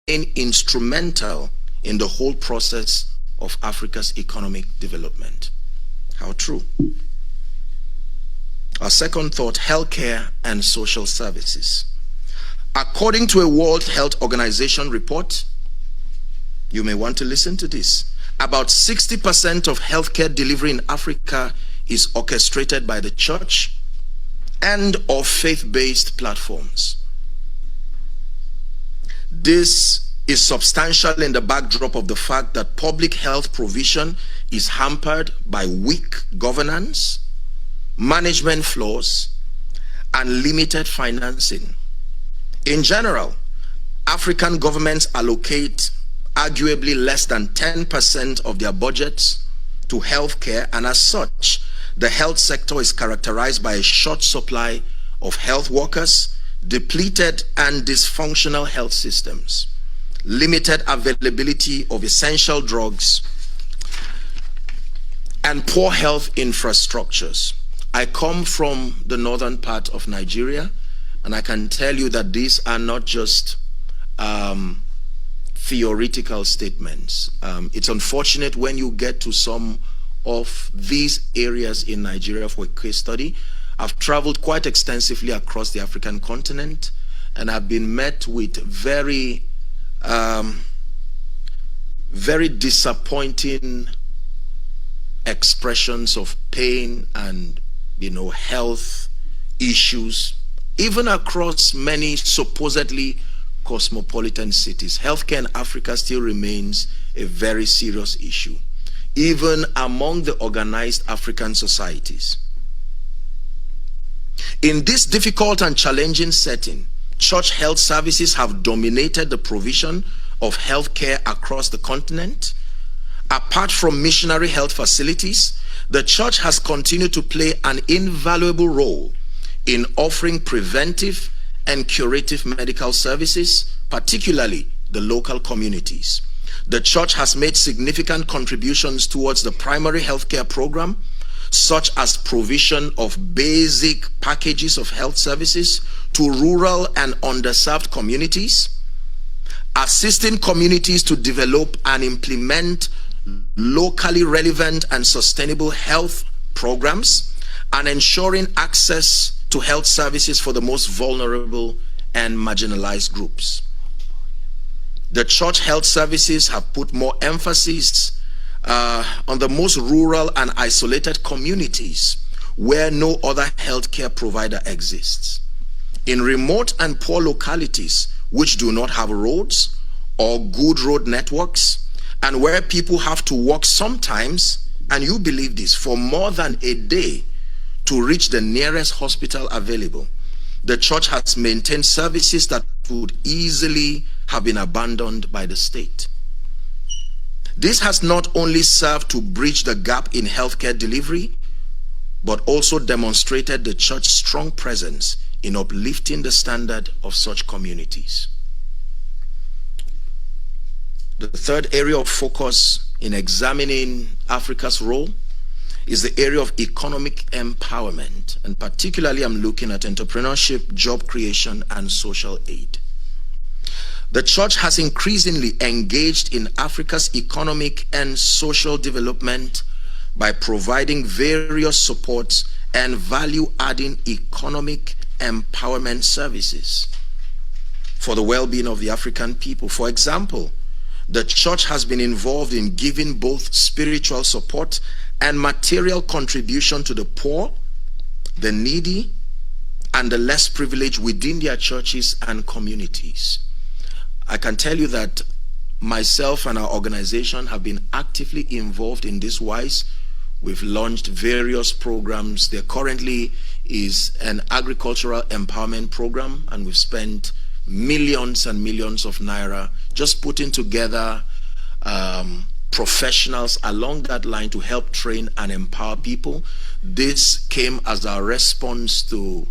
instrumental in the whole process of Africa's economic development. How true. Our second thought, healthcare and social services. According to a World Health Organization report, you may want to listen to this, about 60% of healthcare delivery in Africa is orchestrated by the church and or faith-based platforms. This is substantial in the backdrop of the fact that public health provision is hampered by weak governance, management flaws, and limited financing. In general, African governments allocate arguably less than 10% of their budgets to healthcare, and as such, the health sector is characterized by a short supply of health workers, depleted and dysfunctional health systems, limited availability of essential drugs, and poor health infrastructures. I come from the northern part of Nigeria, and I can tell you that these are not just theoretical statements. It's unfortunate when you get to some of these areas in Nigeria for a case study. I've traveled quite extensively across the African continent, and I've been met with very disappointing expressions of pain and, health issues, even across many supposedly cosmopolitan cities. Healthcare in Africa still remains a very serious issue, even among the organized African societies. In this difficult and challenging setting, church health services have dominated the provision of healthcare across the continent. Apart from missionary health facilities, the church has continued to play an invaluable role in offering preventive and curative medical services, particularly the local communities. The church has made significant contributions towards the primary healthcare program, such as provision of basic packages of health services to rural and underserved communities, assisting communities to develop and implement locally relevant and sustainable health programs, and ensuring access to health services for the most vulnerable and marginalized groups. The church health services have put more emphasis on the most rural and isolated communities where no other healthcare provider exists. In remote and poor localities which do not have roads or good road networks, and where people have to walk sometimes, and you believe this, for more than a day to reach the nearest hospital available, the church has maintained services that would easily have been abandoned by the state. This has not only served to bridge the gap in healthcare delivery, but also demonstrated the church's strong presence in uplifting the standard of such communities. The third area of focus in examining Africa's role is the area of economic empowerment, and particularly I'm looking at entrepreneurship, job creation, and social aid. The church has increasingly engaged in Africa's economic and social development by providing various supports and value-adding economic empowerment services for the well-being of the African people. For example, the church has been involved in giving both spiritual support and material contribution to the poor, the needy, and the less privileged within their churches and communities. I can tell you that myself and our organization have been actively involved in this wise. We've launched various programs. There currently is an agricultural empowerment program, and we've spent millions and millions of naira just putting together professionals along that line to help train and empower people. This came as our response to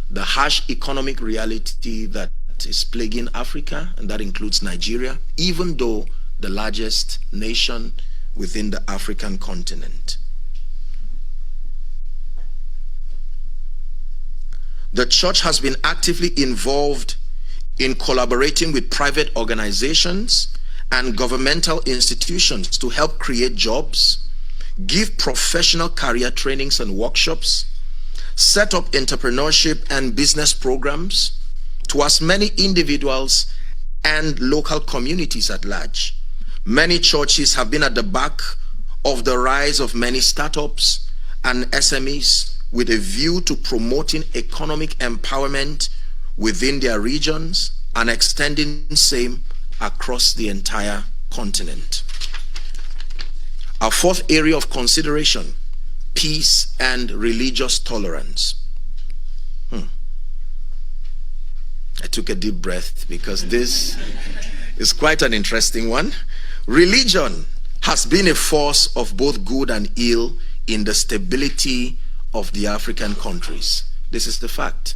the harsh economic reality that is plaguing Africa, and that includes Nigeria, even though the largest nation within the African continent. The church has been actively involved in collaborating with private organizations and governmental institutions to help create jobs, give professional career trainings and workshops, set up entrepreneurship and business programs to as many individuals and local communities at large. Many churches have been at the back of the rise of many startups and SMEs with a view to promoting economic empowerment within their regions and extending same across the entire continent. Our fourth area of consideration, peace and religious tolerance. I took a deep breath because this is quite an interesting one. Religion has been a force of both good and ill in the stability of the African countries. This is the fact.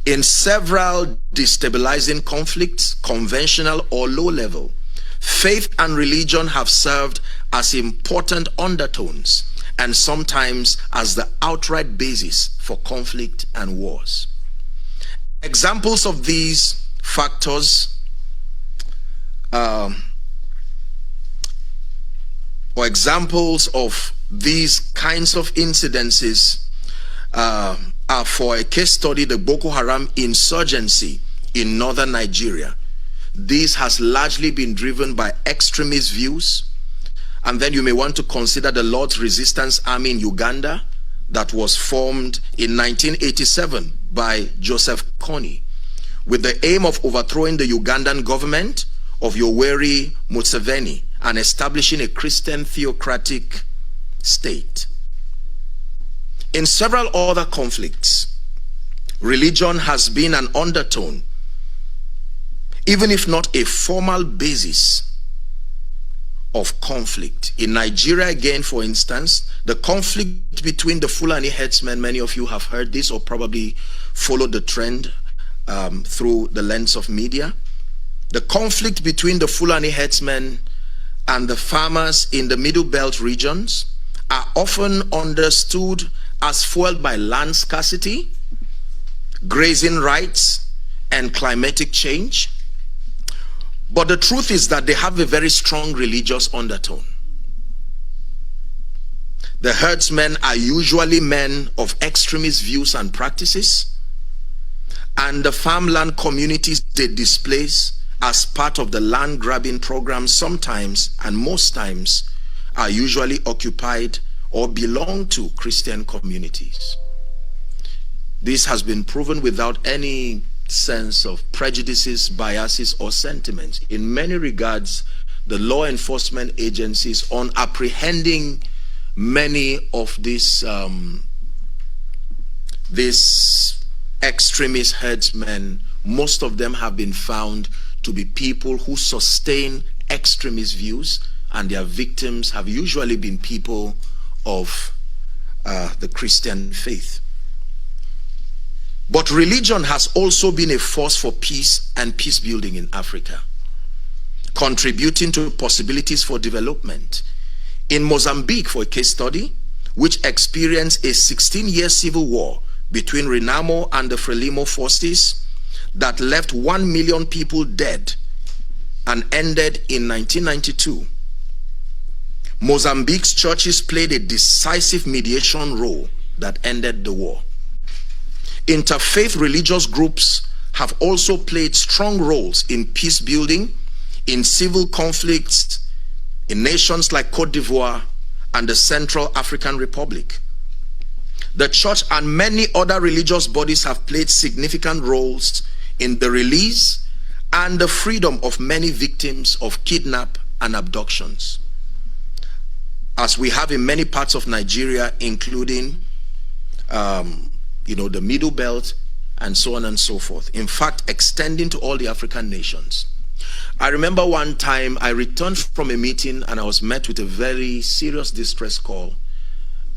In several destabilizing conflicts, conventional or low level, faith and religion have served as important undertones and sometimes as the outright basis for conflict and wars. Examples of these factors or examples of these kinds of incidences are, for a case study, the Boko Haram insurgency in northern Nigeria. This has largely been driven by extremist views. And then you may want to consider the Lord's Resistance Army in Uganda that was formed in 1987 by Joseph Kony with the aim of overthrowing the Ugandan government of Yoweri Museveni and establishing a Christian theocratic state. In several other conflicts, religion has been an undertone, even if not a formal basis of conflict. In Nigeria, again, for instance, the conflict between the Fulani herdsmen, many of you have heard this or probably followed the trend through the lens of media. The conflict between the Fulani herdsmen and the farmers in the Middle Belt regions are often understood as fueled by land scarcity, grazing rights, and climatic change. But the truth is that they have a very strong religious undertone. The herdsmen are usually men of extremist views and practices, and the farmland communities they displace as part of the land grabbing program sometimes and most times are usually occupied or belong to Christian communities. This has been proven without any sense of prejudices, biases, or sentiments. In many regards, the law enforcement agencies on apprehending many of these extremist herdsmen, most of them have been found to be people who sustain extremist views, and their victims have usually been people of the Christian faith. But religion has also been a force for peace and peace building in Africa, contributing to possibilities for development. In Mozambique, for a case study, which experienced a 16-year civil war between Renamo and the Frelimo forces that left 1 million people dead and ended in 1992, Mozambique's churches played a decisive mediation role that ended the war. Interfaith religious groups have also played strong roles in peace building, in civil conflicts, in nations like Cote d'Ivoire and the Central African Republic. The church and many other religious bodies have played significant roles in the release and the freedom of many victims of kidnap and abductions, as we have in many parts of Nigeria, including the Middle Belt and so on and so forth. In fact, extending to all the African nations. I remember one time I returned from a meeting and I was met with a very serious distress call.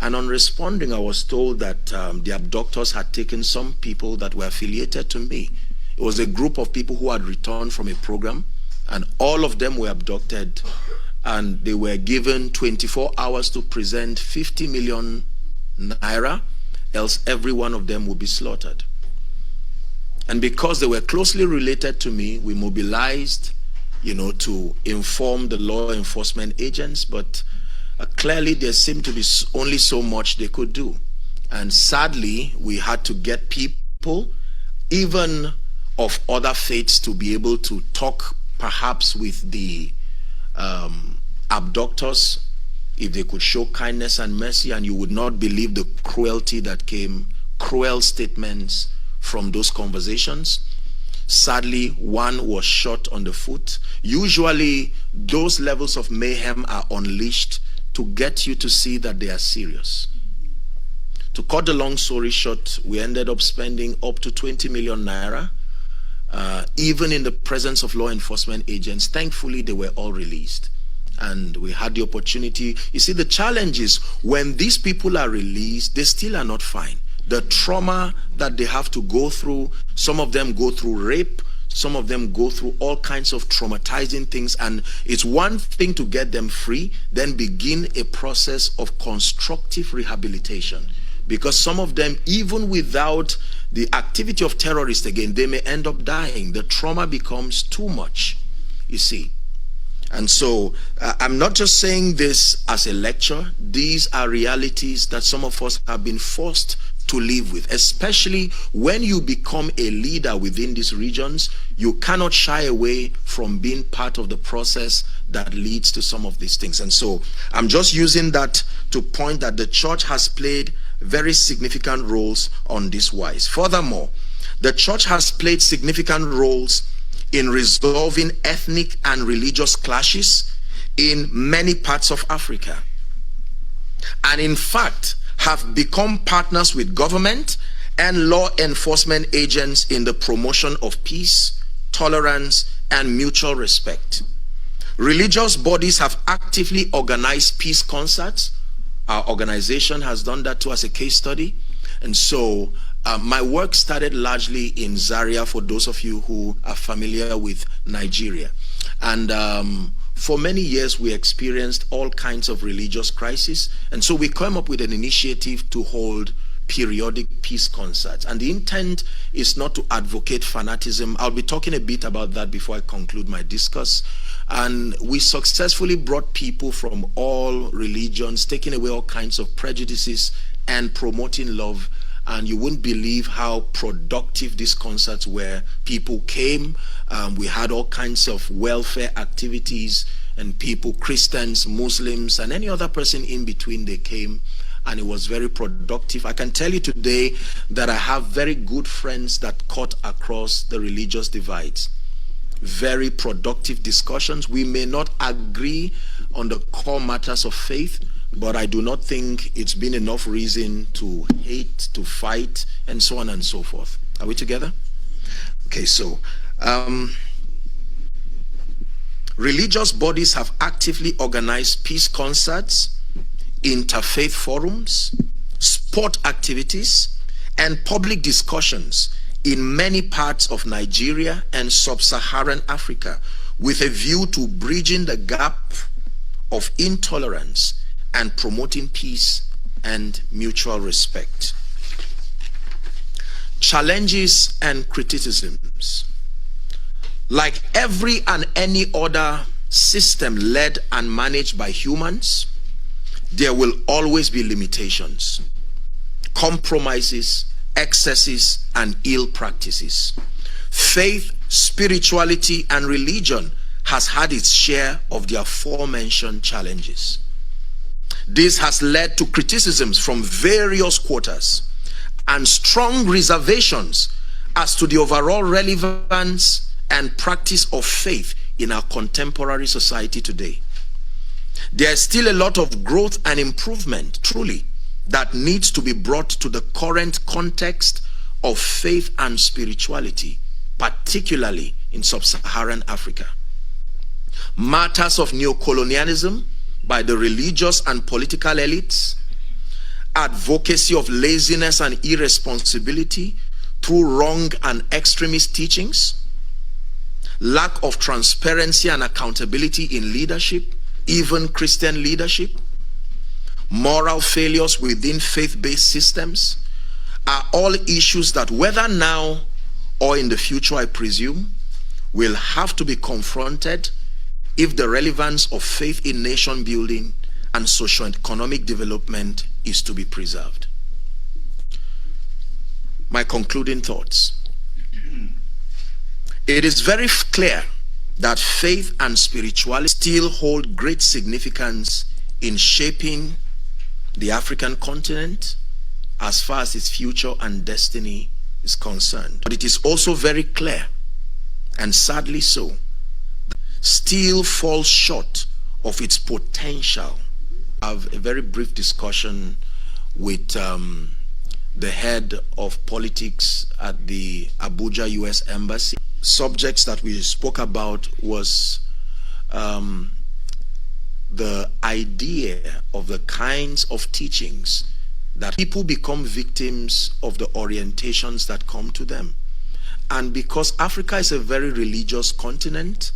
And on responding, I was told that the abductors had taken some people that were affiliated to me. It was a group of people who had returned from a program, and all of them were abducted, and they were given 24 hours to present 50 million naira, else every one of them would be slaughtered. And because they were closely related to me, we mobilized, to inform the law enforcement agents, but clearly there seemed to be only so much they could do. And sadly, we had to get people, even of other faiths, to be able to talk perhaps with the abductors, if they could show kindness and mercy, and you would not believe the cruelty that came, cruel statements from those conversations. Sadly, one was shot on the foot. Usually, those levels of mayhem are unleashed to get you to see that they are serious. To cut the long story short, we ended up spending up to 20 million naira, even in the presence of law enforcement agents. Thankfully, they were all released. And we had the opportunity. You see, the challenge is when these people are released, they still are not fine. The trauma that they have to go through, some of them go through rape, some of them go through all kinds of traumatizing things, and it's one thing to get them free, then begin a process of constructive rehabilitation. Because some of them, even without the activity of terrorists again, they may end up dying. The trauma becomes too much, you see. And so I'm not just saying this as a lecture. These are realities that some of us have been forced to live with, especially when you become a leader within these regions. You cannot shy away from being part of the process that leads to some of these things. And so I'm just using that to point that the church has played very significant roles on this wise. Furthermore, the church has played significant roles in resolving ethnic and religious clashes in many parts of Africa, and in fact have become partners with government and law enforcement agents in the promotion of peace, tolerance, and mutual respect. Religious bodies have actively organized peace concerts. Our organization has done that too as a case study. And so my work started largely in Zaria, for those of you who are familiar with Nigeria. And for many years, we experienced all kinds of religious crises. And so we came up with an initiative to hold periodic peace concerts. And the intent is not to advocate fanaticism. I'll be talking a bit about that before I conclude my discourse. And we successfully brought people from all religions, taking away all kinds of prejudices and promoting love. And you wouldn't believe how productive these concerts were. People came, we had all kinds of welfare activities, and people, Christians, Muslims, and any other person in between, they came, and it was very productive. I can tell you today that I have very good friends that cut across the religious divides. Very productive discussions. We may not agree on the core matters of faith, but I do not think it's been enough reason to hate, to fight, and so on and so forth. Are we together? Okay, so religious bodies have actively organized peace concerts, interfaith forums, sport activities, and public discussions in many parts of Nigeria and sub-Saharan Africa, with a view to bridging the gap of intolerance and promoting peace and mutual respect. Challenges and criticisms. Like every and any other system led and managed by humans, there will always be limitations, compromises, excesses, and ill practices. Faith, spirituality, and religion has had its share of the aforementioned challenges. This has led to criticisms from various quarters and strong reservations as to the overall relevance and practice of faith in our contemporary society today. There is still a lot of growth and improvement, truly, that needs to be brought to the current context of faith and spirituality, particularly in sub-Saharan Africa. Matters of neocolonialism by the religious and political elites, advocacy of laziness and irresponsibility through wrong and extremist teachings, lack of transparency and accountability in leadership, even Christian leadership, moral failures within faith-based systems, are all issues that, whether now or in the future, I presume, will have to be confronted if the relevance of faith in nation building and socio-economic development is to be preserved. My concluding thoughts. It is very clear that faith and spirituality still hold great significance in shaping the African continent as far as its future and destiny is concerned. But it is also very clear, and sadly so, that still falls short of its potential. I have a very brief discussion with the head of politics at the Abuja U.S. Embassy. Subjects that we spoke about was the idea of the kinds of teachings that people become victims of the orientations that come to them. And because Africa is a very religious continent,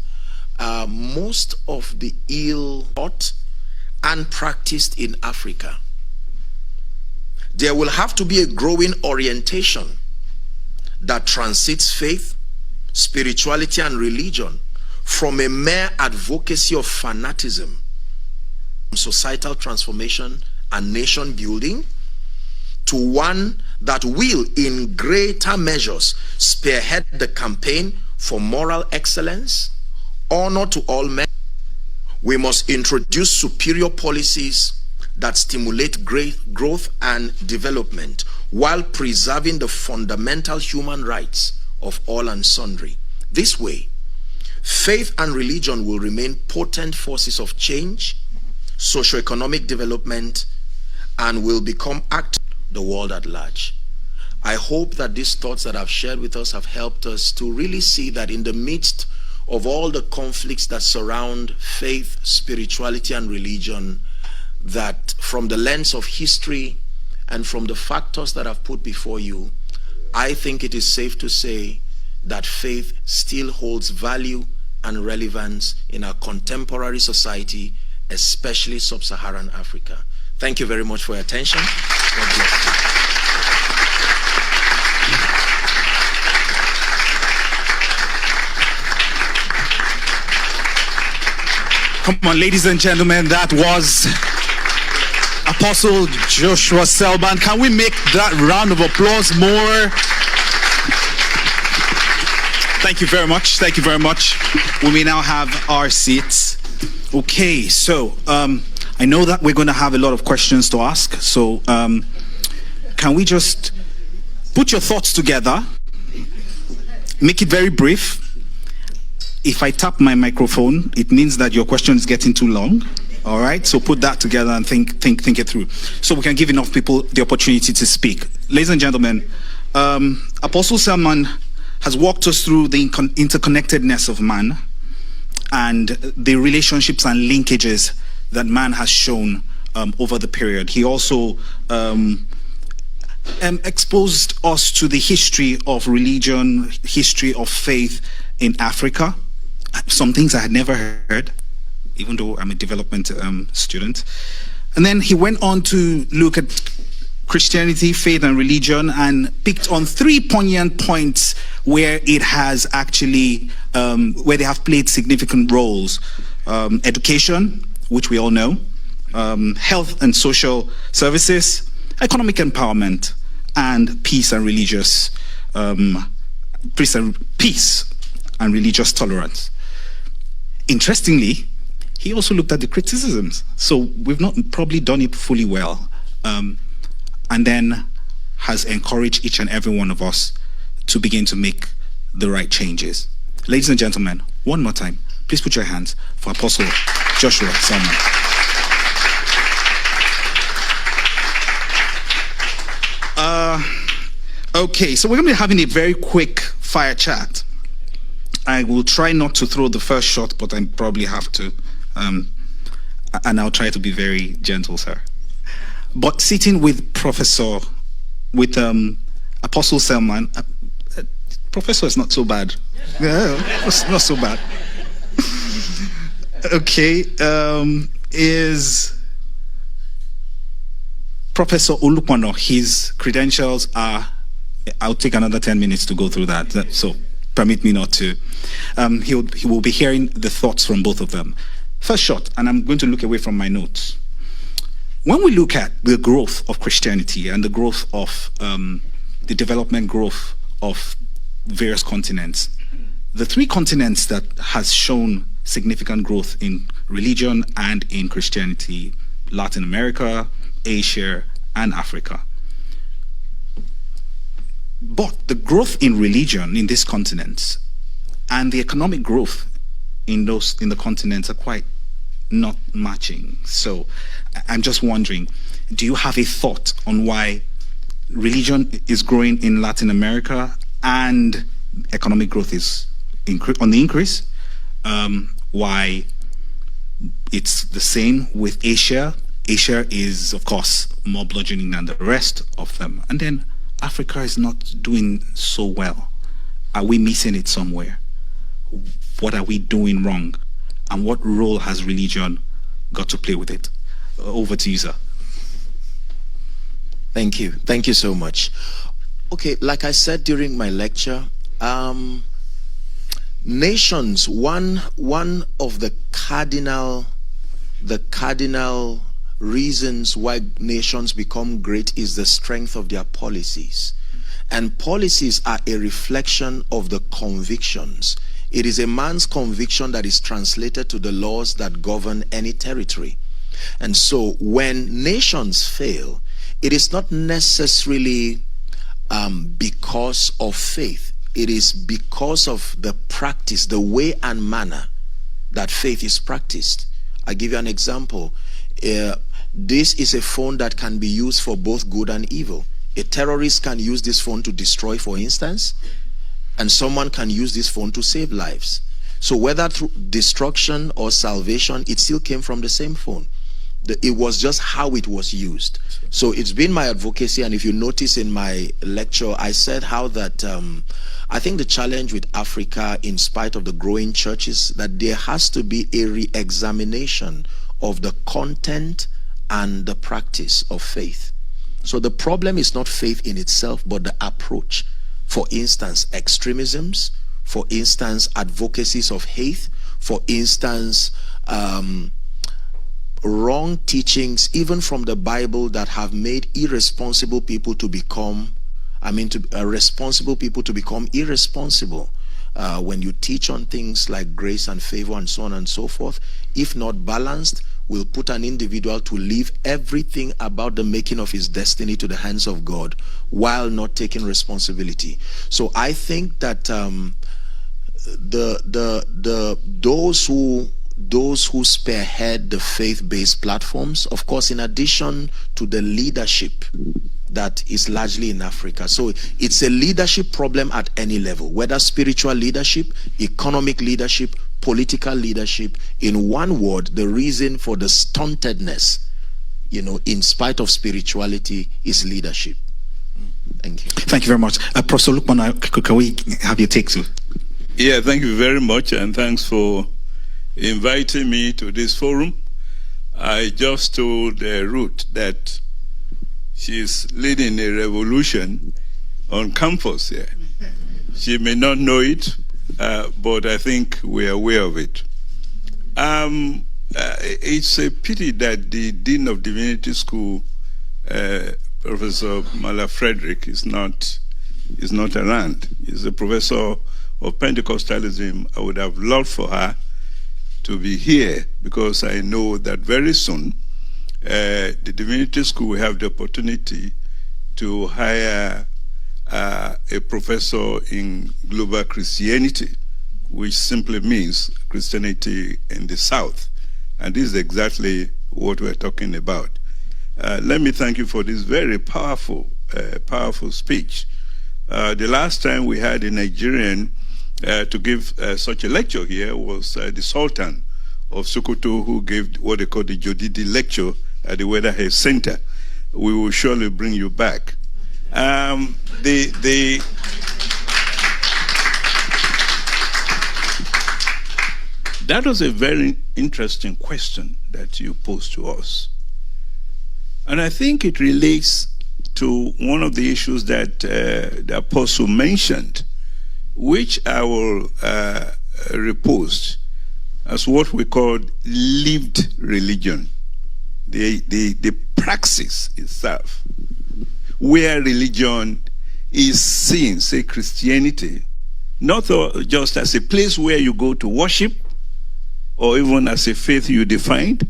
most of the ill taught and practiced in Africa, there will have to be a growing orientation that transits faith, spirituality, and religion from a mere advocacy of fanaticism, societal transformation and nation building, to one that will in greater measures spearhead the campaign for moral excellence, honor to all men. We must introduce superior policies that stimulate growth and development while preserving the fundamental human rights of all and sundry. This way, faith and religion will remain potent forces of change, socio-economic development, and will become active in the world at large. I hope that these thoughts that I've shared with us have helped us to really see that in the midst of all the conflicts that surround faith, spirituality, and religion, that from the lens of history and from the factors that I've put before you, I think it is safe to say that faith still holds value and relevance in our contemporary society, especially sub-Saharan Africa. Thank you very much for your attention. God bless you. Come on, ladies and gentlemen, that was Apostle Joshua Selman. Can we make that round of applause more? Thank you very much. Thank you very much. We may now have our seats. Okay, so I know that we're going to have a lot of questions to ask. So can we just put your thoughts together? Make it very brief. If I tap my microphone, it means that your question is getting too long. All right, so put that together and think it through, so we can give enough people the opportunity to speak. Ladies and gentlemen, Apostle Selman has walked us through the interconnectedness of man and the relationships and linkages that man has shown over the period. He also exposed us to the history of religion, history of faith in Africa. Some things I had never heard, even though I'm a development student. And then he went on to look at Christianity, faith, and religion, and picked on 3 poignant points where it has actually, where they have played significant roles. Education, which we all know, health and social services, economic empowerment, and peace and religious, peace and religious tolerance. Interestingly, he also looked at the criticisms. So we've not probably done it fully well. And then has encouraged each and every one of us to begin to make the right changes. Ladies and gentlemen, one more time, please put your hands for Apostle Joshua Selman. Okay, so we're going to be having a very quick fire chat. I will try not to throw the first shot, but I probably have to. And I'll try to be very gentle, sir. But sitting with Apostle Selman, Professor is not so bad. Yeah, it's not so bad. Okay, is Professor Olupano. His credentials are I'll take another 10 minutes to go through that. So permit me not to. He will be hearing the thoughts from both of them. First shot, and I'm going to look away from my notes. When we look at the growth of Christianity and the growth of the development growth of various continents, the three continents that has shown significant growth in religion and in Christianity: Latin America, Asia, and Africa. But the growth in religion in these continents and the economic growth in the continents are quite not matching. So I'm just wondering, do you have a thought on why religion is growing in Latin America and economic growth is on the increase? Why it's the same with Asia? Asia is, of course, more bludgeoning than the rest of them. And then Africa is not doing so well. Are we missing it somewhere? What are we doing wrong? And what role has religion got to play with it? Over to you, sir. Thank you. Thank you so much. Okay, like I said during my lecture, nations, one of the cardinal reasons why nations become great is the strength of their policies. And policies are a reflection of the convictions. It is a man's conviction that is translated to the laws that govern any territory. And so when nations fail, it is not necessarily because of faith. It is because of the practice, the way and manner that faith is practiced. I'll give you an example. This is a phone that can be used for both good and evil. A terrorist can use this phone to destroy, for instance, and someone can use this phone to save lives. So whether through destruction or salvation, it still came from the same phone. It was just how it was used. So it's been my advocacy, and if you notice in my lecture, I said how that I think the challenge with Africa, in spite of the growing churches, that there has to be a re-examination of the content and the practice of faith. So the problem is not faith in itself, but the approach. For instance, extremisms, for instance, advocacies of hate, for instance, wrong teachings, even from the Bible, that have made irresponsible people to become, responsible people to become irresponsible. When you teach on things like grace and favor and so on and so forth, if not balanced, will put an individual to leave everything about the making of his destiny to the hands of God while not taking responsibility. So I think that those who spearhead the faith-based platforms, of course, in addition to the leadership that is largely in Africa. So it's a leadership problem at any level, whether spiritual leadership, economic leadership, political leadership. In one word, the reason for the stuntedness, in spite of spirituality, is leadership. Thank you. Thank you very much. Professor Lukman, can we have your take too? Yeah, thank you very much, and thanks for inviting me to this forum. I just told Ruth that she's leading a revolution on campus here. She may not know it, but I think we're aware of it. It's a pity that the Dean of Divinity School, Professor Mala Frederick, is not around. He's a professor of Pentecostalism. I would have loved for her to be here, because I know that very soon the Divinity School will have the opportunity to hire a professor in global Christianity, which simply means Christianity in the South. And this is exactly what we're talking about. Let me thank you for this very powerful speech. The last time we had a Nigerian to give such a lecture here was the Sultan of Sokoto, who gave what they call the Jodidi lecture at the Weatherhead Center. We will surely bring you back. That was a very interesting question that you posed to us. And I think it relates to one of the issues that the apostle mentioned, which I will repost as what we call lived religion, the praxis itself, where religion is seen, say Christianity, not just as a place where you go to worship, or even as a faith you defined,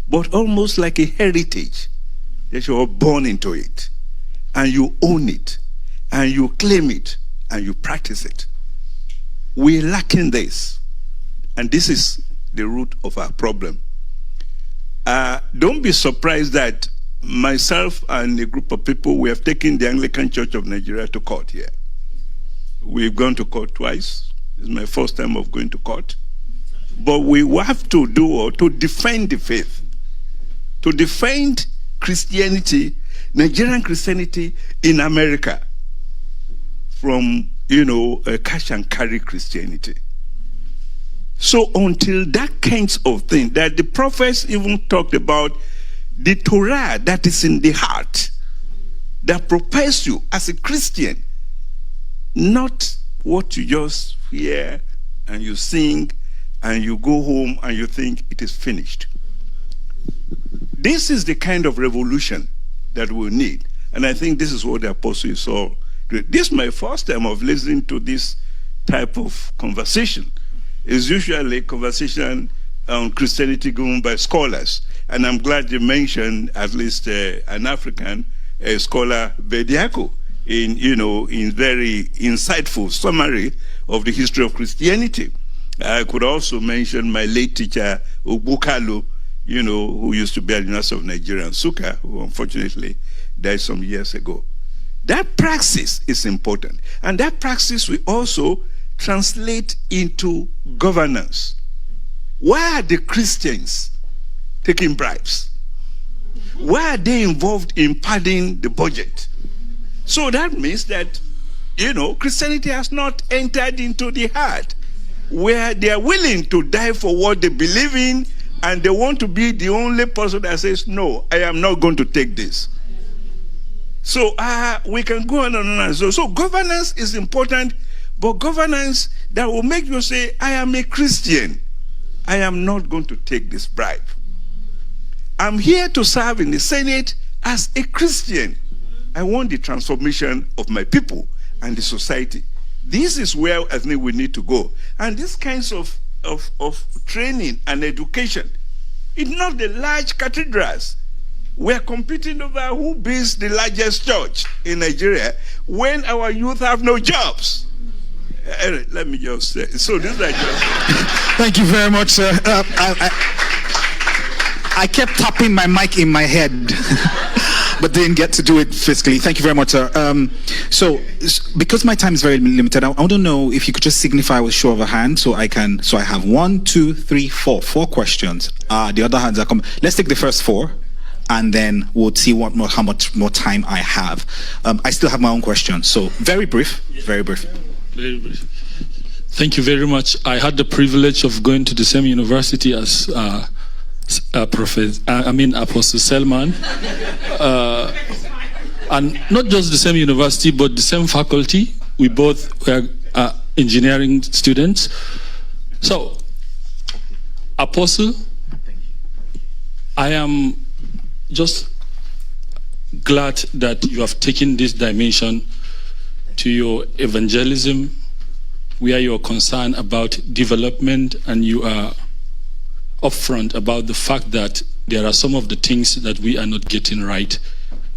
but almost like a heritage that you are born into it, and you own it, and you claim it, and you practice it. We're lacking this, and this is the root of our problem. Don't be surprised that myself and a group of people, we have taken the Anglican Church of Nigeria to court here. We've gone to court twice. This is my first time of going to court. But we have to to defend the faith, to defend Christianity, Nigerian Christianity in America, from, a cash and carry Christianity. So until that kinds of thing, that the prophets even talked about the Torah that is in the heart, that prepares you as a Christian, not what you just hear and you sing and you go home and you think it is finished. This is the kind of revolution that we need. And I think this is what the apostle saw. This is my first time of listening to this type of conversation. It's usually a conversation on Christianity given by scholars. And I'm glad you mentioned at least an African scholar, Bediako, in very insightful summary of the history of Christianity. I could also mention my late teacher, Ogbukalu, who used to be at the University of Nigeria, Nsukka, who unfortunately died some years ago. That praxis is important. And that praxis will also translate into governance. Why are the Christians taking bribes? Why are they involved in padding the budget? So that means that, Christianity has not entered into the heart where they are willing to die for what they believe in, and they want to be the only person that says, no, I am not going to take this. So we can go on and on. So governance is important, but governance that will make you say, I am a Christian. I am not going to take this bribe. I'm here to serve in the Senate as a Christian. I want the transformation of my people and the society. This is where I think we need to go. And these kinds of training and education, it's not the large cathedrals. We're competing over who builds the largest church in Nigeria when our youth have no jobs. Let me just say, so these are just... Thank you very much, sir. I kept tapping my mic in my head, but didn't get to do it physically. Thank you very much, sir. So because my time is very limited, I want to know if you could just signify with show of a hand, so I have 1, 2, 3, 4 questions. The other hands are coming. Let's take the first 4. And then we'll see how much more time I have. I still have my own questions, so very brief, very brief. Very brief. Thank you very much. I had the privilege of going to the same university as Apostle Selman, and not just the same university, but the same faculty. We both were engineering students. So, Apostle, I am just glad that you have taken this dimension to your evangelism, where you are concerned about development, and you are upfront about the fact that there are some of the things that we are not getting right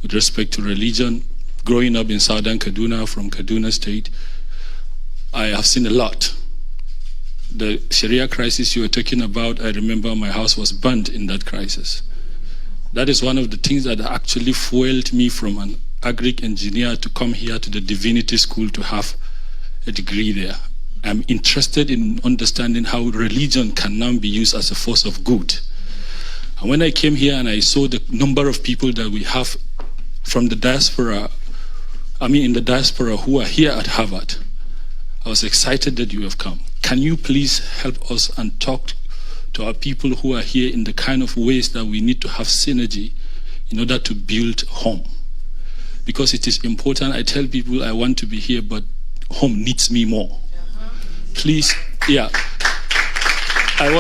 with respect to religion. Growing up in southern Kaduna, from Kaduna State, I have seen a lot. The Sharia crisis you were talking about, I remember my house was burnt in that crisis. That is one of the things that actually fueled me from an agric engineer to come here to the divinity school to have a degree there. I'm interested in understanding how religion can now be used as a force of good. And when I came here and I saw the number of people that we have from the diaspora, in the diaspora who are here at Harvard, I was excited that you have come. Can you please help us and talk to our people who are here in the kind of ways that we need to have synergy in order to build home? because it is important. I tell people I want to be here, but home needs me more. Please, yeah. I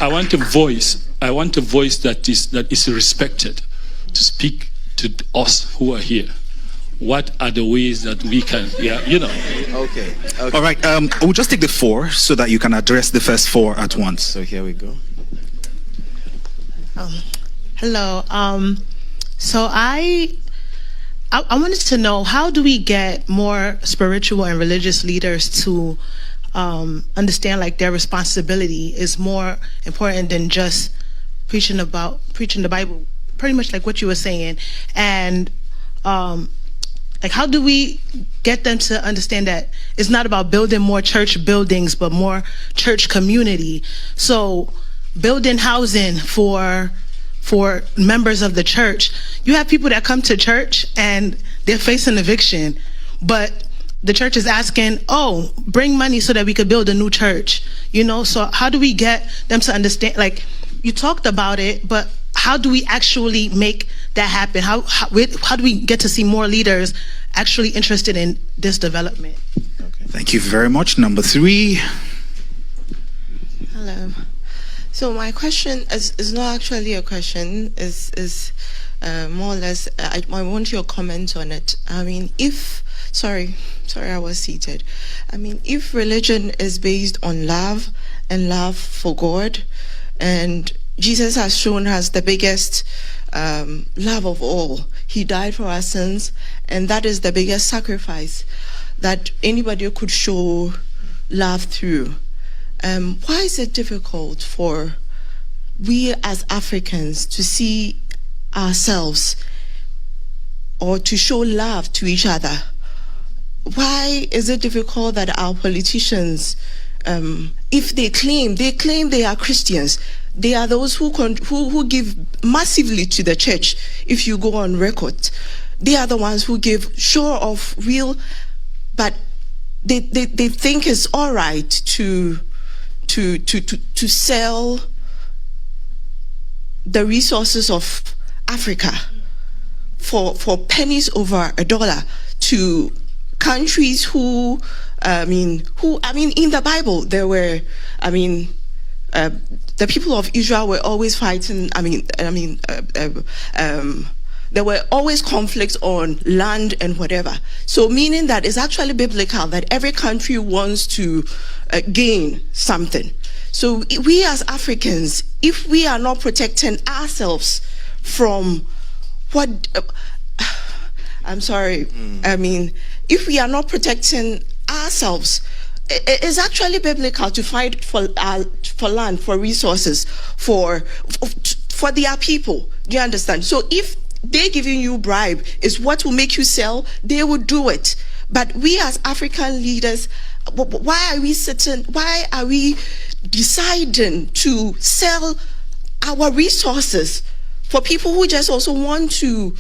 want a voice. I want a voice that is respected to speak to us who are here. What are the ways that we can, Okay. All right, we'll just take the 4 so that you can address the first 4 at once. So here we go. Hello. So I wanted to know, how do we get more spiritual and religious leaders to understand like their responsibility is more important than just preaching the Bible, pretty much like what you were saying, and like how do we get them to understand that it's not about building more church buildings but more church community? So building housing for members of the church. You have people that come to church and they're facing eviction, but the church is asking, oh, bring money so that we could build a new church. So how do we get them to understand? Like, you talked about it, but how do we actually make that happen? How do we get to see more leaders actually interested in this development? Okay. Thank you very much. Number 3. Hello. So my question is not actually a question. Is more or less. I want your comment on it. I mean, sorry, I was seated. I mean, if religion is based on love and love for God, and Jesus has shown us the biggest love of all. He died for our sins, and that is the biggest sacrifice that anybody could show love through. Why is it difficult for we as Africans to see ourselves or to show love to each other? Why is it difficult that our politicians, if they claim they are Christians, they are those who give massively to the church? If you go on record, they are the ones who give sure of real, but they think it's all right to sell the resources of Africa for pennies over $1 to countries who in the Bible there were, the people of Israel were always fighting. There were always conflicts on land and whatever. So meaning that it's actually biblical that every country wants to gain something. So we as Africans, if we are not protecting ourselves from what, if we are not protecting ourselves, it's actually biblical to fight for land, for resources, for their people. Do you understand? So if they giving you bribe is what will make you sell, they will do it. But we as African leaders, why are we deciding to sell our resources for people who just also want to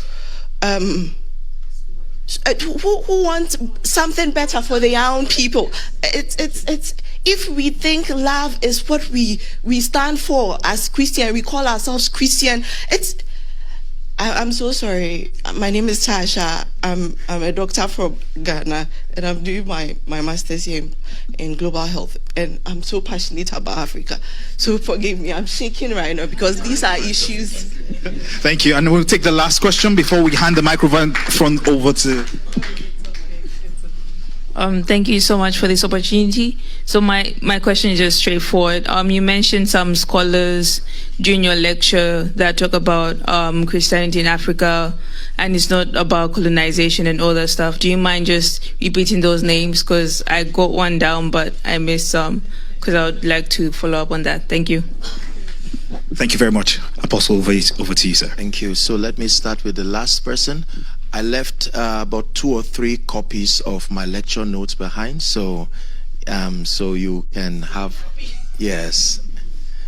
who want something better for their own people? It's if we think love is what we stand for as Christian, we call ourselves Christian. I'm so sorry. My name is Tasha. I'm a doctor from Ghana, and I'm doing my master's here in global health. And I'm so passionate about Africa. So forgive me, I'm shaking right now because these are issues. Thank you. And we'll take the last question before we hand the microphone over to... Thank you so much for this opportunity. So my question is just straightforward. You mentioned some scholars during your lecture that talk about Christianity in Africa, and it's not about colonization and all that stuff. Do you mind just repeating those names? Because I got one down, but I missed some, because I would like to follow up on that. Thank you. Thank you very much. Apostle, over to you, sir. Thank you. So let me start with the last person. I left about 2 or 3 copies of my lecture notes behind, so you can have, yes.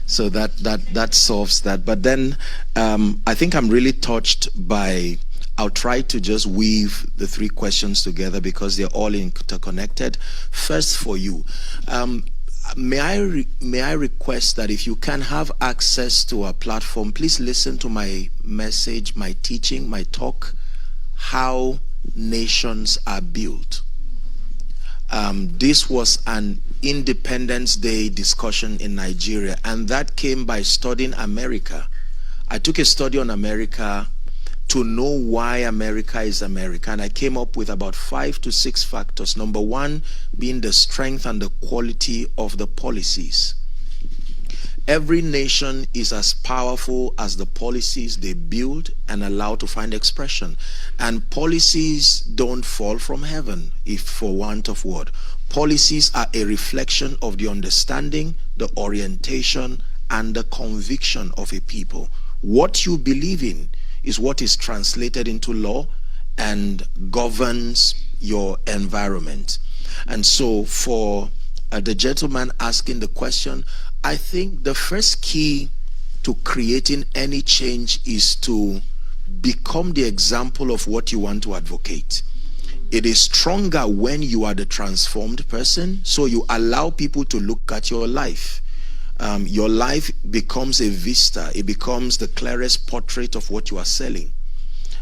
So that solves that. But then I think I'm really touched by. I'll try to just weave the 3 questions together because they're all interconnected. First, for you, may I request that if you can have access to our platform, please listen to my message, my teaching, my talk how nations are built. This was an Independence Day discussion in Nigeria, and that came by studying America. I took a study on America to know why America is America, and I came up with about 5 to 6 factors. Number one being the strength and the quality of the policies. Every nation is as powerful as the policies they build and allow to find expression. And policies don't fall from heaven, if for want of word. Policies are a reflection of the understanding, the orientation, and the conviction of a people. What you believe in is what is translated into law and governs your environment. And so for the gentleman asking the question, I think the first key to creating any change is to become the example of what you want to advocate. It is stronger when you are the transformed person, so you allow people to look at your life. Your life becomes a vista. It becomes the clearest portrait of what you are selling.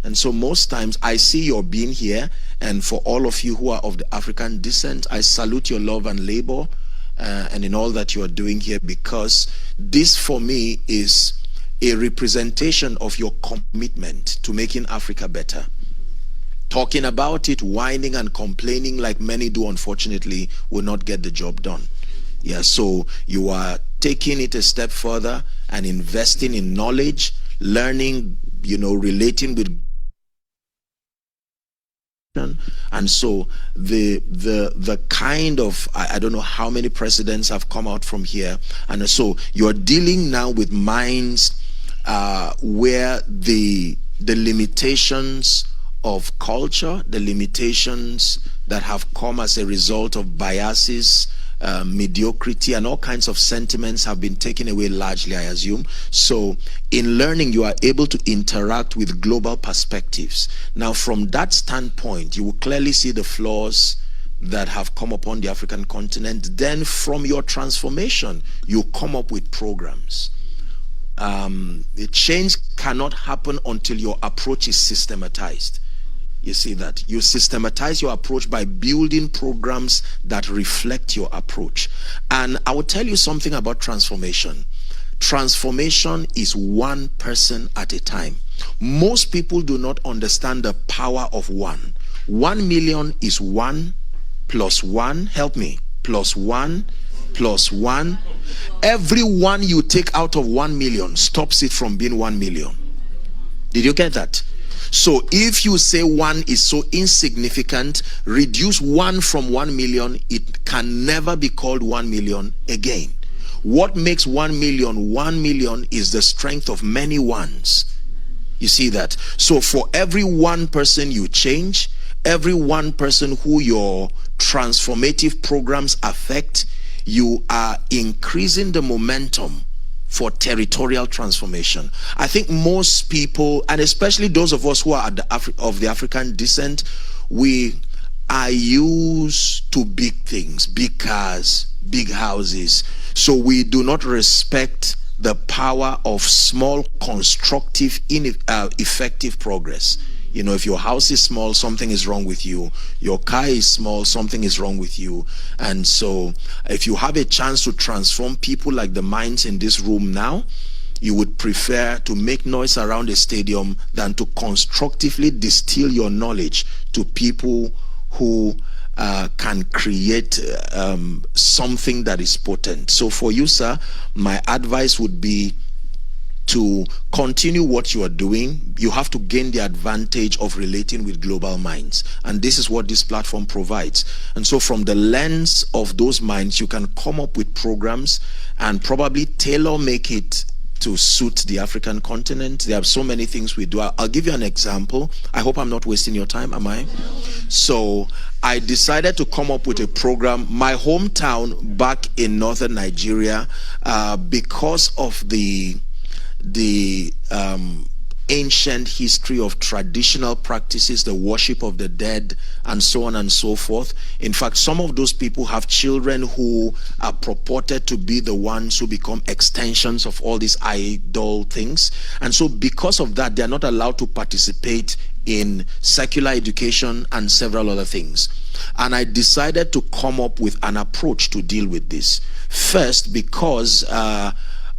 And so most times I see your being here, and for all of you who are of the African descent, I salute your love and labor and in all that you are doing here, because this for me is a representation of your commitment to making Africa better. Talking about it, whining and complaining like many do, unfortunately, will not get the job done. Yeah, so you are taking it a step further and investing in knowledge, learning, relating with. And so the kind of, I don't know how many presidents have come out from here, and so you're dealing now with minds where the limitations of culture, the limitations that have come as a result of biases, mediocrity, and all kinds of sentiments have been taken away largely, I assume. So in learning, you are able to interact with global perspectives. Now, from that standpoint, you will clearly see the flaws that have come upon the African continent. Then from your transformation, you come up with programs. The change cannot happen until your approach is systematized. You see that? You systematize your approach by building programs that reflect your approach. And I will tell you something about transformation. Transformation is one person at a time. Most people do not understand the power of one. 1 million is 1 plus 1, help me, plus 1 plus 1. Every one you take out of 1 million stops it from being 1 million. Did you get that? So if you say 1 is so insignificant, reduce 1 from 1 million, it can never be called 1 million again. What makes 1 million 1 million is the strength of many ones. You see that? So for every one person you change, every one person who your transformative programs affect, you are increasing the momentum for territorial transformation. I think most people, and especially those of us who are of the African descent, we are used to big things, big cars, big houses. So we do not respect the power of small, constructive, effective progress. If your house is small, something is wrong with you. Your car is small, something is wrong with you. And so if you have a chance to transform people like the minds in this room now, you would prefer to make noise around a stadium than to constructively distill your knowledge to people who can create something that is potent. So for you, sir, my advice would be to continue what you are doing. You have to gain the advantage of relating with global minds, and this is what this platform provides. And so from the lens of those minds, you can come up with programs and probably tailor make it to suit the African continent. There are so many things we do. I'll give you an example. I hope I'm not wasting your time, am I? So I decided to come up with a program, my hometown back in northern Nigeria, because of the ancient history of traditional practices, the worship of the dead, and so on and so forth. In fact, some of those people have children who are purported to be the ones who become extensions of all these idol things. And so because of that, they are not allowed to participate in secular education, and several other things. And I decided to come up with an approach to deal with this. First, because I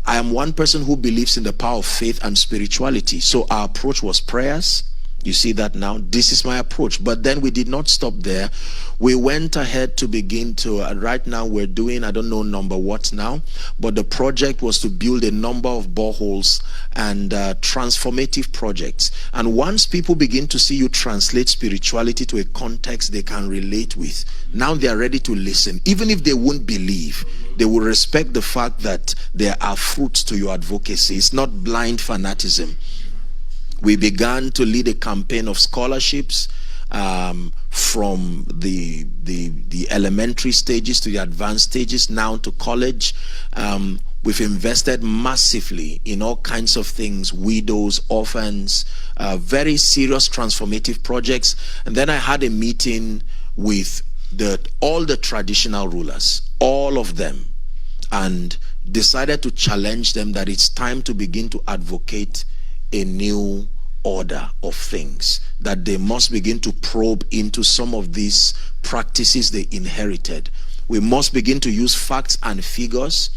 am one person who believes in the power of faith and spirituality. So our approach was prayers. You see that now? This is my approach. But then we did not stop there. We went ahead to begin to, right now we're doing, I don't know number what now, but the project was to build a number of boreholes and transformative projects. And once people begin to see you translate spirituality to a context they can relate with, now they are ready to listen. Even if they won't believe, they will respect the fact that there are fruits to your advocacy. It's not blind fanaticism. We began to lead a campaign of scholarships from the elementary stages to the advanced stages, now to college. We've invested massively in all kinds of things, widows, orphans, very serious transformative projects. And then I had a meeting with all the traditional rulers, all of them, and decided to challenge them that it's time to begin to advocate a new order of things, that they must begin to probe into some of these practices they inherited. We must begin to use facts and figures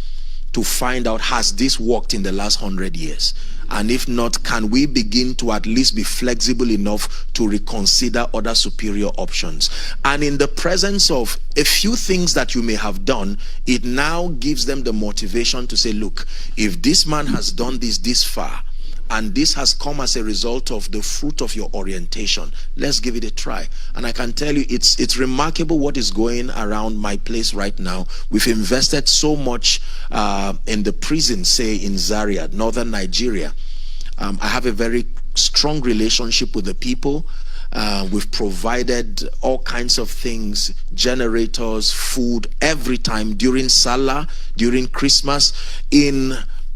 to find out, has this worked in the last 100 years? And if not, can we begin to at least be flexible enough to reconsider other superior options? And in the presence of a few things that you may have done, it now gives them the motivation to say, look, if this man has done this far, and this has come as a result of the fruit of your orientation, let's give it a try. And I can tell you, it's remarkable what is going around my place right now. We've invested so much in the prison, say in Zaria, northern Nigeria. I have a very strong relationship with the people. We've provided all kinds of things, generators, food, every time during Salah, during Christmas.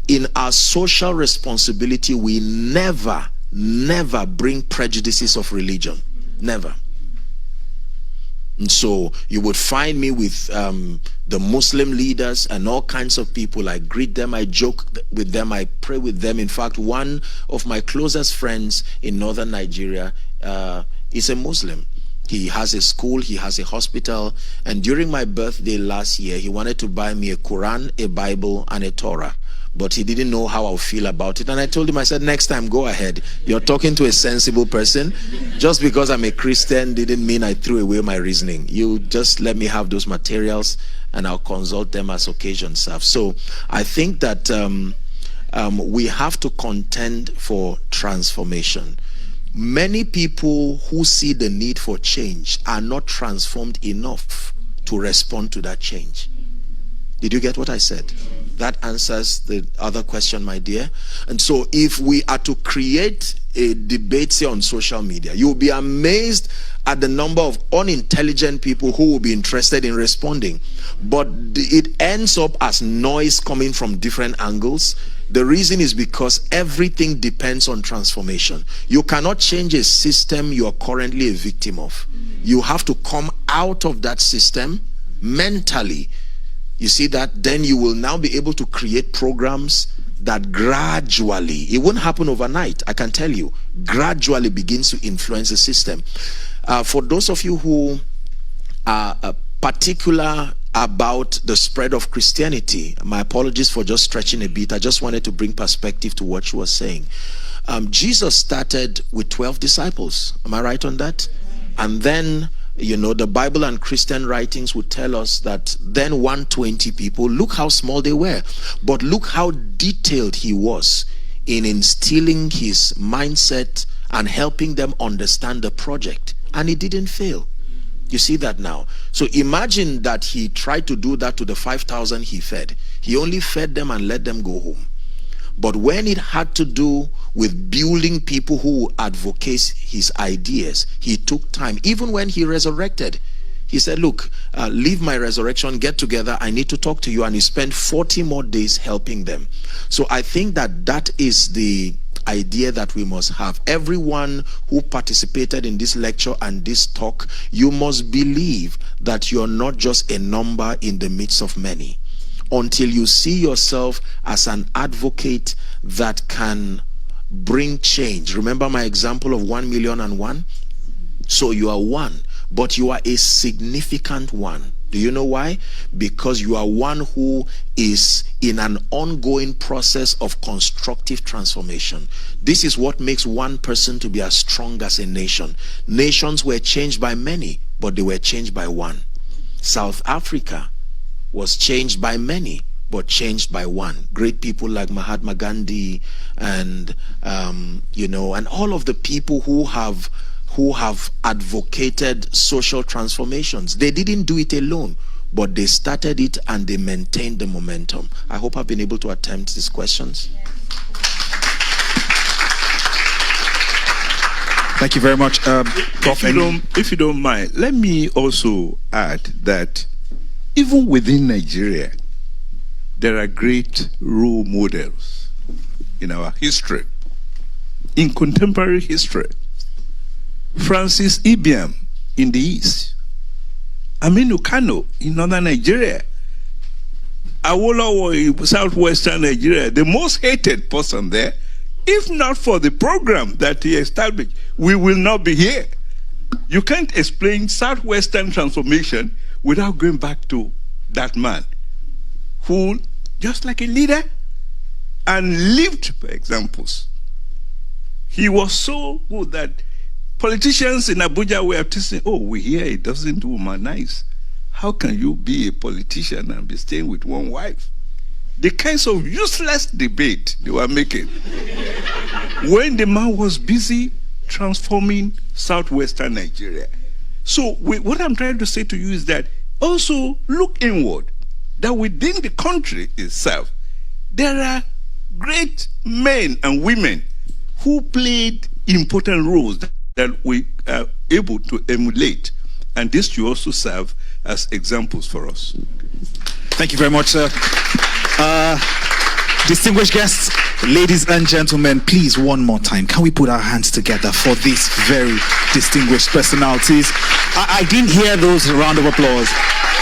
In our social responsibility, we never bring prejudices of religion. Never. And so you would find me with the Muslim leaders and all kinds of people. I greet them, I joke with them, I pray with them. In fact, one of my closest friends in northern Nigeria is a Muslim. He has a school, he has a hospital, and during my birthday last year, he wanted to buy me a Quran, a Bible, and a Torah. But he didn't know how I'll feel about it. And I told him, I said, next time, go ahead. You're talking to a sensible person. Just because I'm a Christian didn't mean I threw away my reasoning. You just let me have those materials and I'll consult them as occasion serves. So I think that we have to contend for transformation. Many people who see the need for change are not transformed enough to respond to that change. Did you get what I said? That answers the other question, my dear. And so if we are to create a debate, say, on social media, you'll be amazed at the number of unintelligent people who will be interested in responding. But it ends up as noise coming from different angles. The reason is because everything depends on transformation. You cannot change a system you are currently a victim of. You have to come out of that system mentally. You see that? Then you will now be able to create programs that gradually, it won't happen overnight, I can tell you, gradually begins to influence the system. For those of you who are particular about the spread of Christianity, my apologies for just stretching a bit. I just wanted to bring perspective to what you were saying. Jesus started with 12 disciples. Am I right on that? And then, you know, the Bible and Christian writings would tell us that then 120 people, look how small they were, but look how detailed he was in instilling his mindset and helping them understand the project. And he didn't fail. You see that now. So imagine that he tried to do that to the 5,000 he fed. He only fed them and let them go home. But when it had to do with building people who advocate his ideas, he took time. Even when he resurrected, he said, look, leave my resurrection, get together, I need to talk to you. And he spent 40 more days helping them. So I think that that is the idea that we must have. Everyone who participated in this lecture and this talk, you must believe that you're not just a number in the midst of many. Until you see yourself as an advocate that can bring change. Remember my example of 1,000,001? So you are one, but you are a significant one. Do you know why? Because you are one who is in an ongoing process of constructive transformation. This is what makes one person to be as strong as a nation. Nations were changed by many, but they were changed by one. South Africa was changed by many, but changed by one. Great people like Mahatma Gandhi and and all of the people who have advocated social transformations. They didn't do it alone, but they started it and they maintained the momentum. I hope I've been able to attempt these questions. Thank you very much, Prof. If you don't mind, let me also add that even within Nigeria, there are great role models in our history, in contemporary history. Francis Ibiam in the east, Aminu Kano in northern Nigeria, Awolowo in southwestern Nigeria, the most hated person there. If not for the program that he established, we will not be here. You can't explain southwestern transformation without going back to that man who, just like a leader, and lived by examples. He was so good that politicians in Abuja were saying, oh, we hear it doesn't do nice. How can you be a politician and be staying with one wife? The kinds of useless debate they were making when the man was busy transforming southwestern Nigeria. So what I'm trying to say to you is that also look inward, that within the country itself, there are great men and women who played important roles that we are able to emulate. And this should also serve as examples for us. Thank you very much, sir. Distinguished guests, ladies and gentlemen, please, one more time, can we put our hands together for these very distinguished personalities? I didn't hear those round of applause.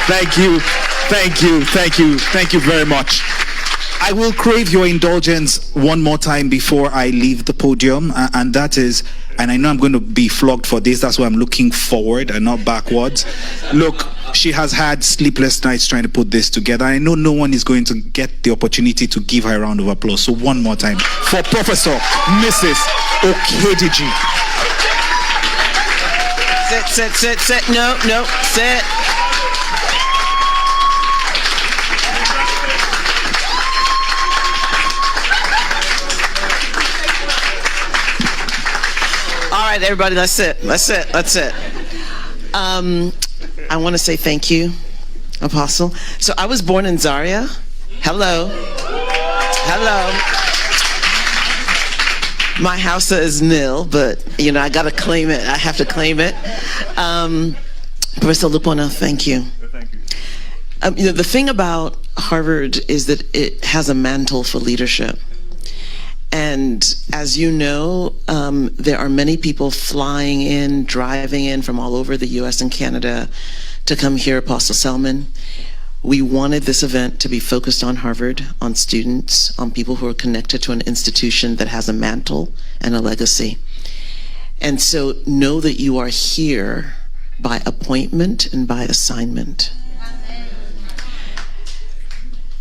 Thank you, thank you, thank you, thank you very much. I will crave your indulgence one more time before I leave the podium, and that is, and I know I'm going to be flogged for this, that's why I'm looking forward and not backwards. Look, she has had sleepless nights trying to put this together. I know no one is going to get the opportunity to give her a round of applause. So one more time for Professor Mrs. Okediji. Sit. No, sit. All right, everybody, let's sit. I want to say thank you, Apostle. So I was born in Zaria. Hello. My house is nil, but I got to claim it. I have to claim it. Professor Lupona, thank you. Thank you. The thing about Harvard is that it has a mantle for leadership. And as you know, there are many people flying in, driving in from all over the US and Canada to come hear Apostle Selman. We wanted this event to be focused on Harvard, on students, on people who are connected to an institution that has a mantle and a legacy. And so know that you are here by appointment and by assignment.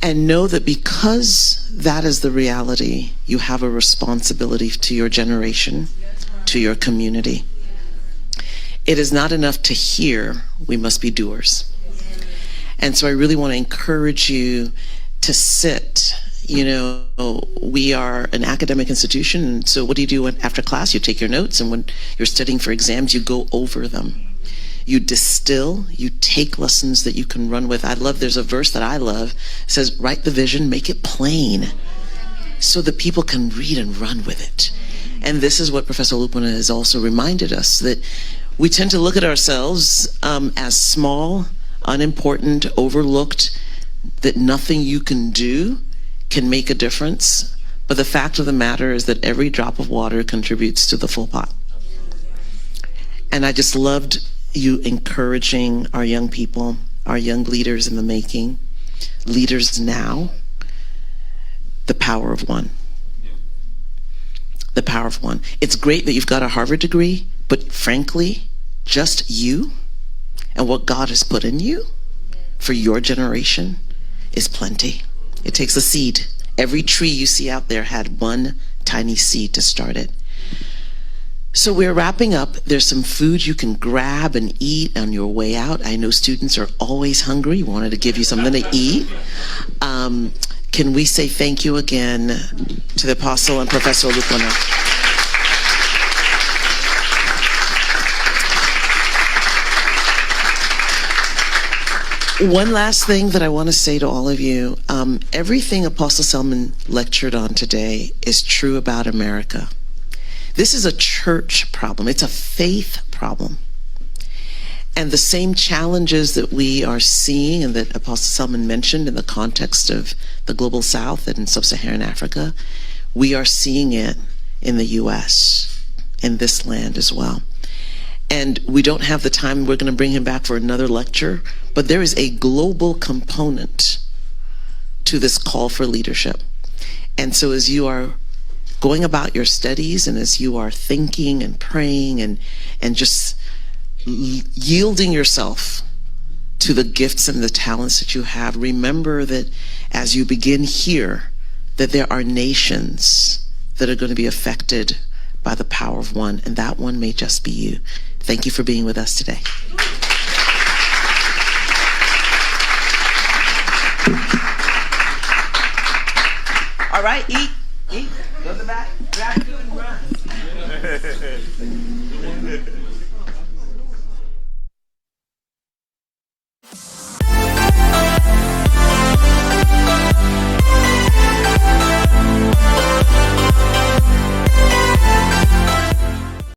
And know that because that is the reality, you have a responsibility to your generation, to your community. It is not enough to hear, we must be doers. And so I really want to encourage you to sit. We are an academic institution, and so what do you do after class? You take your notes, and when you're studying for exams, you go over them. You distill, you take lessons that you can run with. There's a verse that I love. It says, write the vision, make it plain, so that people can read and run with it. And this is what Professor Lupona has also reminded us, that we tend to look at ourselves as small, unimportant, overlooked, that nothing you can do can make a difference. But the fact of the matter is that every drop of water contributes to the full pot. And I just loved you encouraging our young people, our young leaders in the making, leaders now, the power of one. the power of one. It's great that you've got a Harvard degree, but frankly, just you and what God has put in you for your generation is plenty. It takes a seed. Every tree you see out there had one tiny seed to start it. So we're wrapping up. There's some food you can grab and eat on your way out. I know students are always hungry. We wanted to give you something to eat. Can we say thank you again to the Apostle and Professor Olukona? One last thing that I want to say to all of you. Everything Apostle Selman lectured on today is true about America. This is a church problem. It's a faith problem. And the same challenges that we are seeing and that Apostle Selman mentioned in the context of the Global South and Sub-Saharan Africa, we are seeing it in the U.S., in this land as well. And we don't have the time. We're going to bring him back for another lecture. But there is a global component to this call for leadership. And so as you are going about your studies and as you are thinking and praying and just yielding yourself to the gifts and the talents that you have, remember that as you begin here, that there are nations that are going to be affected by the power of one, and that one may just be you. Thank you for being with us today. All right, eat, go to the back, grab food and run.